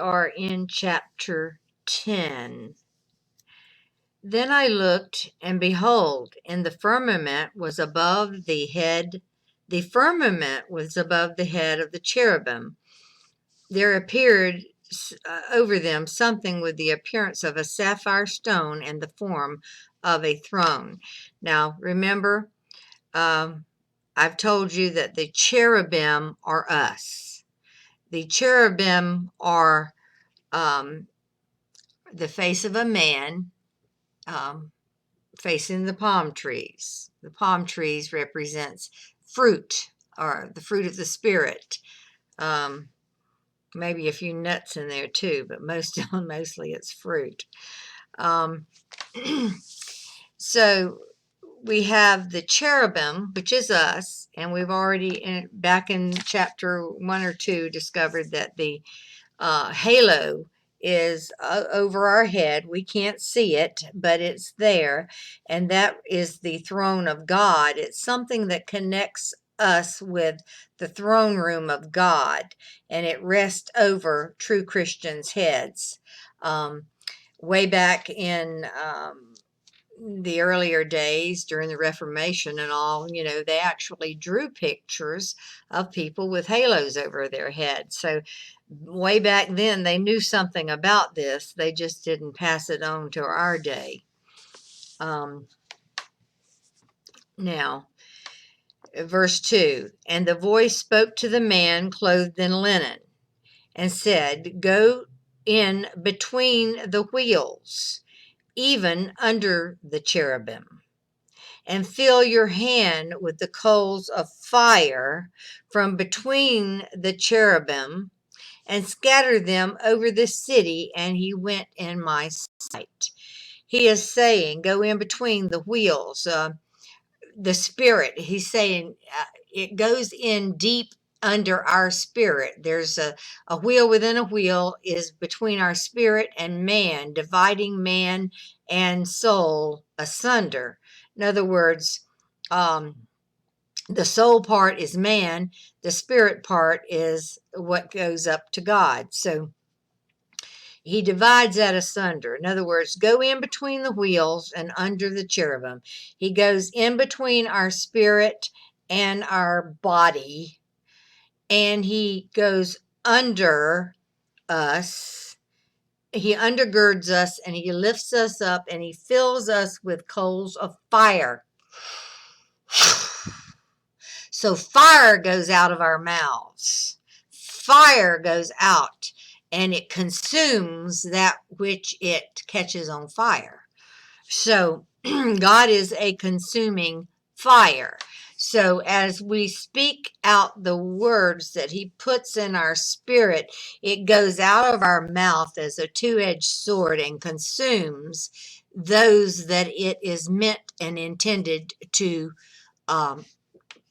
are in chapter 10. Then I looked, and behold, and the firmament was above the head. The firmament was above the head of the cherubim. There appeared over them something with the appearance of a sapphire stone and the form of a throne. Now, remember, I've told you that the cherubim are us. The cherubim are the face of a man facing the palm trees. The palm trees represents fruit, or the fruit of the spirit. Maybe a few nuts in there too, but mostly it's fruit. So we have the cherubim, which is us, and we've already, back in chapter 1 or 2, discovered that the halo is over our head. We can't see it, but it's there, and that is the throne of God. It's something that connects us with the throne room of God, and it rests over true Christians' heads. Way back in the earlier days during the Reformation and all, they actually drew pictures of people with halos over their heads. So way back then, they knew something about this. They just didn't pass it on to our day. Now, verse 2, and the voice spoke to the man clothed in linen and said, go in between the wheels, even under the cherubim, and fill your hand with the coals of fire from between the cherubim, and scatter them over the city. And he went in my sight. He is saying, go in between the wheels. The spirit, he's saying, it goes in deep under our spirit. There's a wheel within a wheel, is between our spirit and man, dividing man and soul asunder. In other words, the soul part is man, the spirit part is what goes up to God. So he divides that asunder. In other words, go in between the wheels and under the cherubim. He goes in between our spirit and our body, and he goes under us. He undergirds us, and he lifts us up, and he fills us with coals of fire. So fire goes out of our mouths. Fire goes out, and it consumes that which it catches on fire. So God is a consuming fire. So as we speak out the words that he puts in our spirit, it goes out of our mouth as a two-edged sword and consumes those that it is meant and intended to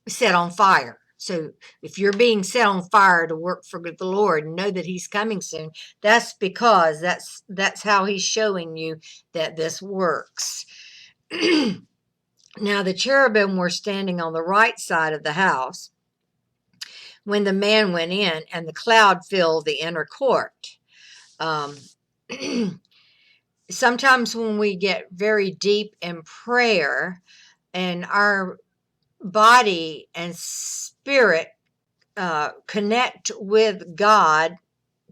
set on fire. So if you're being set on fire to work for the Lord and know that he's coming soon, that's because that's how he's showing you that this works. Now the cherubim were standing on the right side of the house when the man went in, and the cloud filled the inner court. Sometimes when we get very deep in prayer and our body and spirit connect with God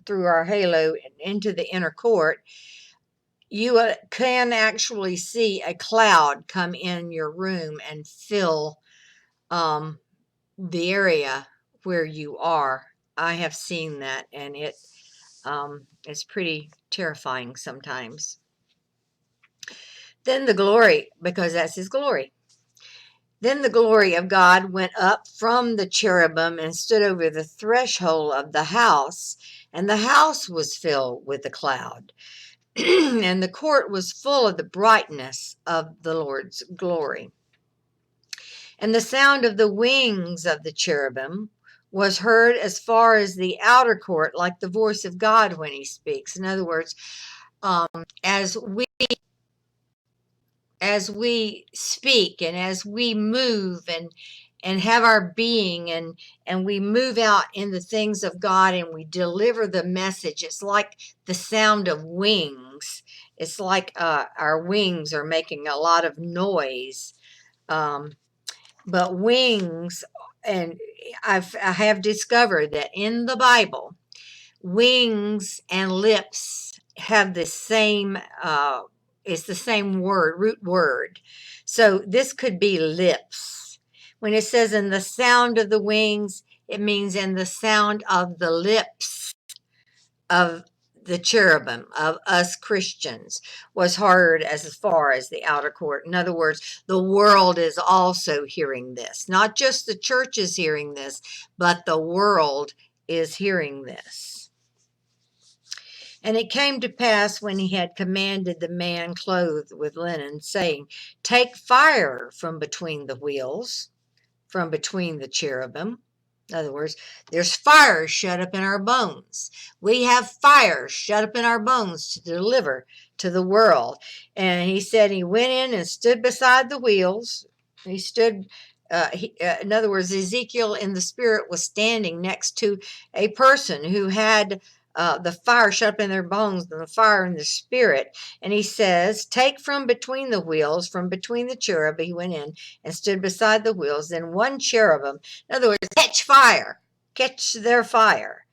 through our halo into the inner court, you can actually see a cloud come in your room and fill the area where you are. I have seen that, and it's pretty terrifying sometimes. Then the glory, because that's his glory. Then the glory of God went up from the cherubim and stood over the threshold of the house, and the house was filled with the cloud. And the court was full of the brightness of the Lord's glory. And the sound of the wings of the cherubim was heard as far as the outer court, like the voice of God when he speaks. In other words, as we speak and as we move and have our being, and we move out in the things of God and we deliver the message. It's like the sound of wings. It's like our wings are making a lot of noise. But wings, and I have discovered that in the Bible, wings and lips have the same, it's the same word, root word. So this could be lips. When it says in the sound of the wings, it means in the sound of the lips of the cherubim, of us Christians, was heard as far as the outer court. In other words, the world is also hearing this. Not just the church is hearing this, but the world is hearing this. And it came to pass when he had commanded the man clothed with linen, saying, take fire from between the wheels, from between the cherubim. In other words, there's fire shut up in our bones. We have fire shut up in our bones to deliver to the world. And he said he went in and stood beside the wheels. He stood, in other words, Ezekiel in the spirit was standing next to a person who had the fire shut up in their bones and the fire in the spirit. And he says, take from between the wheels, from between the cherub, he went in and stood beside the wheels. Then one cherubim, in other words, catch fire, catch their fire.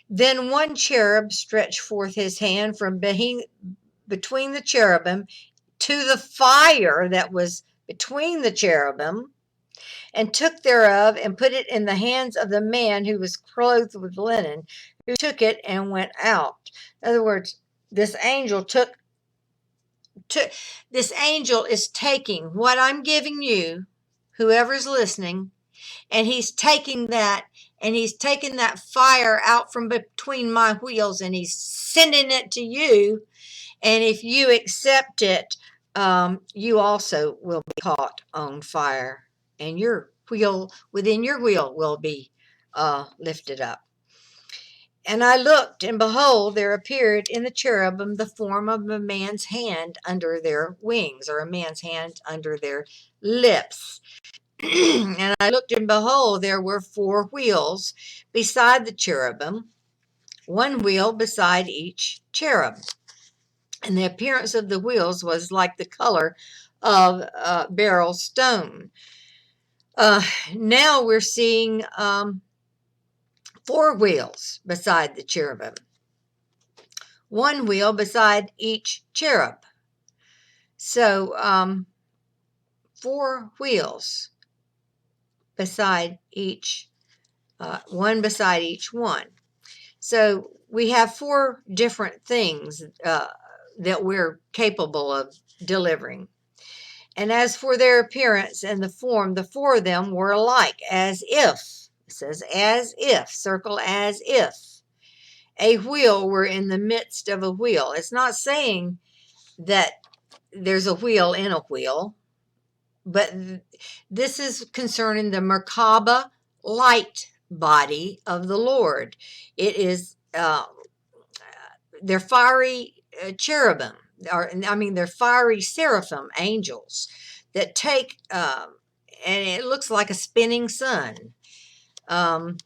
Then one cherub stretched forth his hand from between the cherubim to the fire that was between the cherubim, and took thereof and put it in the hands of the man who was clothed with linen, who took it and went out. In other words, this angel this angel is taking what I'm giving you, whoever's listening, and he's taking that, and he's taking that fire out from between my wheels, and he's sending it to you. And if you accept it, you also will be caught on fire, and your wheel, within your wheel, will be lifted up. And I looked, and behold, there appeared in the cherubim the form of a man's hand under their wings, or a man's hand under their lips. And I looked, and behold, there were 4 wheels beside the cherubim, 1 wheel beside each cherub. And the appearance of the wheels was like the color of beryl stone. Now we're seeing 4 wheels beside the cherubim, 1 wheel beside each cherub. So 4 wheels beside each, 1 beside each one. So we have 4 different things that we're capable of delivering. And as for their appearance and the form, the 4 of them were alike, as if, it says as if, circle as if a wheel were in the midst of a wheel. It's not saying that there's a wheel in a wheel, but this is concerning the Merkabah light body of the Lord. It is they're fiery cherubim, or I mean they're fiery seraphim angels that take and it looks like a spinning sun. So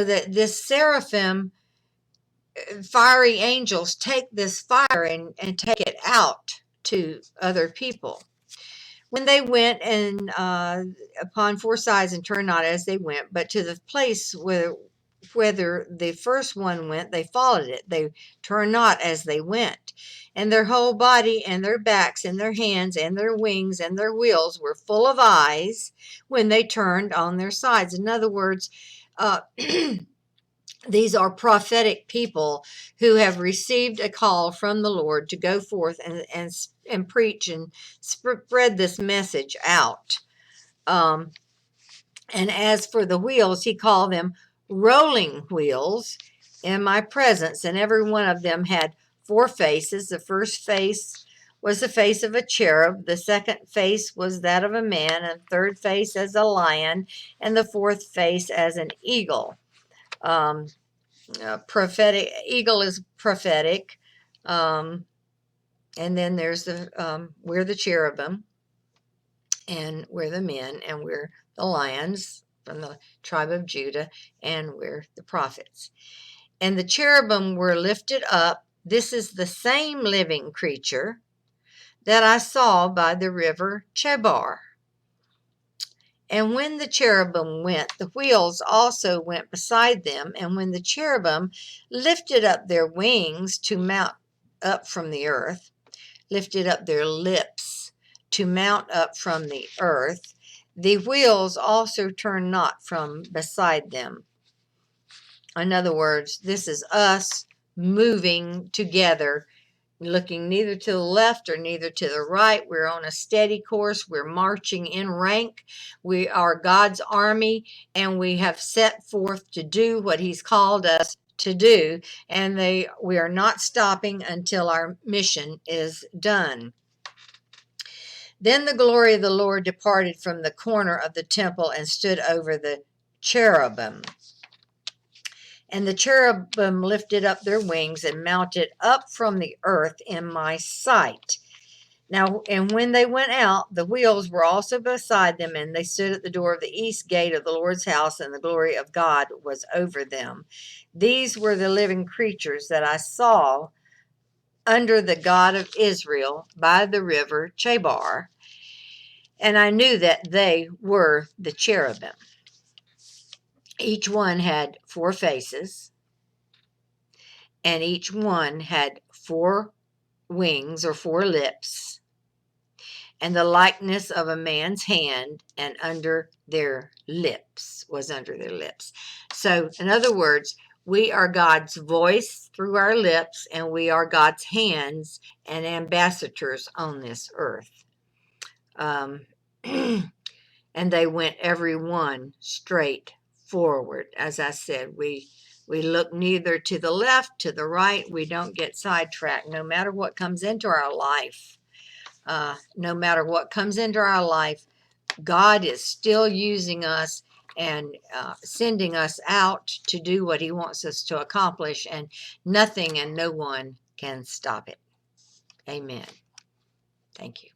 that this seraphim fiery angels take this fire and take it out to other people. When they went and upon 4 sides and turned not as they went, but to the place whither the first one went, they followed it. They turned not as they went. And their whole body and their backs and their hands and their wings and their wheels were full of eyes when they turned on their sides. In other words, these are prophetic people who have received a call from the Lord to go forth and preach and spread this message out. And as for the wheels, he called them rolling wheels in my presence. And every one of them had 4 faces. The first face was the face of a cherub. The second face was that of a man. And third face as a lion. And the fourth face as an eagle. Prophetic, eagle is prophetic. And then there's we're the cherubim. and we're the men, and we're the lions from the tribe of Judah, and we're the prophets. And the cherubim were lifted up. This is the same living creature that I saw by the river Chebar. And when the cherubim went, the wheels also went beside them. And when the cherubim lifted up their wings to mount up from the earth, lifted up their lips to mount up from the earth, the wheels also turned not from beside them. In other words, this is us moving together, looking neither to the left or neither to the right. We're on a steady course. We're marching in rank. We are God's army, and we have set forth to do what He's called us to do, and we are not stopping until our mission is done. Then the glory of the Lord departed from the corner of the temple and stood over the cherubim. And the cherubim lifted up their wings and mounted up from the earth in my sight. Now, and when they went out, the wheels were also beside them, and they stood at the door of the east gate of the Lord's house, and the glory of God was over them. These were the living creatures that I saw under the God of Israel by the river Chebar, and I knew that they were the cherubim. Each one had 4 faces, and each one had 4 wings or 4 lips, and the likeness of a man's hand, and under their lips was under their lips. So, in other words, we are God's voice through our lips, and we are God's hands and ambassadors on this earth. And they went every one straight forward. As I said, we look neither to the left, to the right. We don't get sidetracked, no matter what comes into our life. No matter what comes into our life, God is still using us and sending us out to do what He wants us to accomplish, and nothing and no one can stop it. Amen. Thank you.